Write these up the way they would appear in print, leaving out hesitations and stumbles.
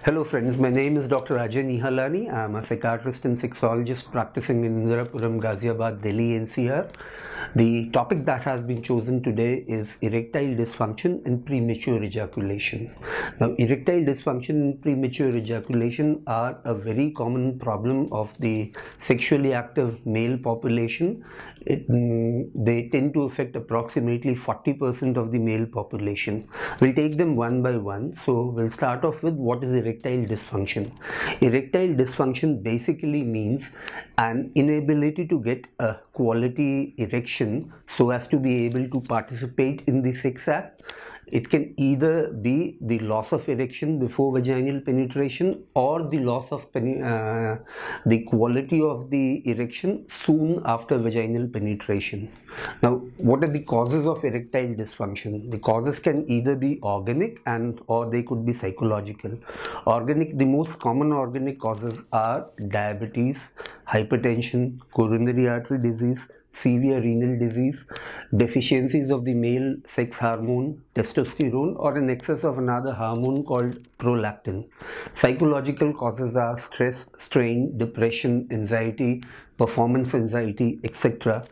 Hello friends, my name is Dr. Ajay Nihlani. I am a psychiatrist and sexologist practicing in Indirapuram, Ghaziabad, Delhi NCR. The topic that has been chosen today is erectile dysfunction and premature ejaculation. Now, erectile dysfunction and premature ejaculation are a very common problem of the sexually active male population. They tend to affect approximately 40% of the male population. We'll take them one by one. So we'll start off with what is erectile dysfunction. Erectile dysfunction basically means an inability to get a quality erection so as to be able to participate in the sex act. It can either be the loss of erection before vaginal penetration or the loss of the quality of the erection soon after vaginal penetration. Now, what are the causes of erectile dysfunction? The causes can either be organic or they could be psychological. Organic, the most common organic causes are diabetes, hypertension, coronary artery disease, severe renal disease, deficiencies of the male sex hormone, testosterone, or an excess of another hormone called prolactin. Psychological causes are stress, strain, depression, anxiety, performance anxiety, etc.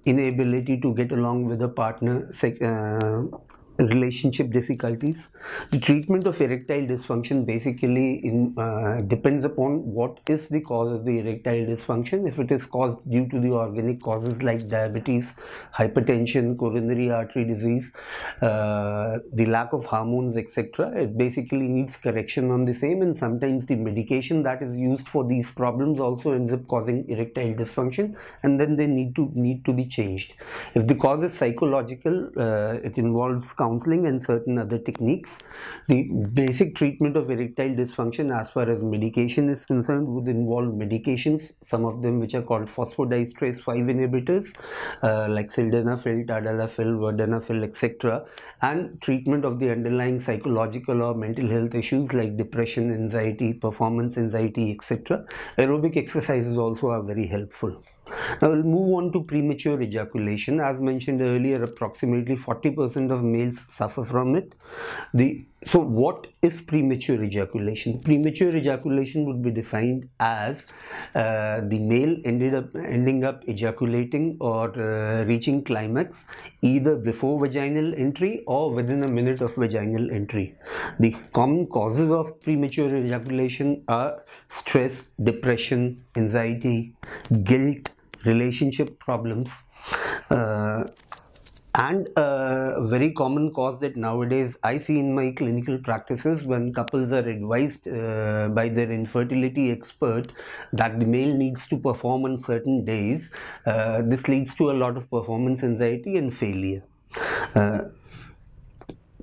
Inability to get along with a partner, relationship difficulties. The treatment of erectile dysfunction basically depends upon what is the cause of the erectile dysfunction. If it is caused due to the organic causes like diabetes, hypertension, coronary artery disease, the lack of hormones, etc., it basically needs correction on the same, and sometimes the medication that is used for these problems also ends up causing erectile dysfunction, and then they need to be changed. If the cause is psychological, it involves counseling and certain other techniques. The basic treatment of erectile dysfunction as far as medication is concerned would involve medications, some of them which are called phosphodiesterase 5 inhibitors like sildenafil, tadalafil, vardenafil, etc., and treatment of the underlying psychological or mental health issues like depression, anxiety, performance anxiety, etc. Aerobic exercises also are very helpful. Now we'll move on to premature ejaculation. As mentioned earlier, approximately 40% of males suffer from it. So what is premature ejaculation? Premature ejaculation would be defined as the male ending up ejaculating or reaching climax either before vaginal entry or within a minute of vaginal entry. The common causes of premature ejaculation are stress, depression, anxiety, guilt, relationship problems, and a very common cause that nowadays I see in my clinical practices when couples are advised by their infertility expert that the male needs to perform on certain days. This leads to a lot of performance anxiety and failure.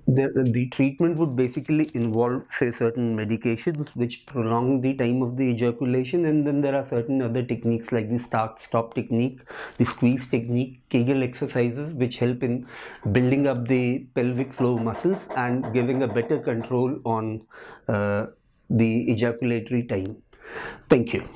The treatment would basically involve, say, certain medications which prolong the time of the ejaculation, and then there are certain other techniques like the start-stop technique, the squeeze technique, Kegel exercises, which help in building up the pelvic floor muscles and giving a better control on the ejaculatory time. Thank you.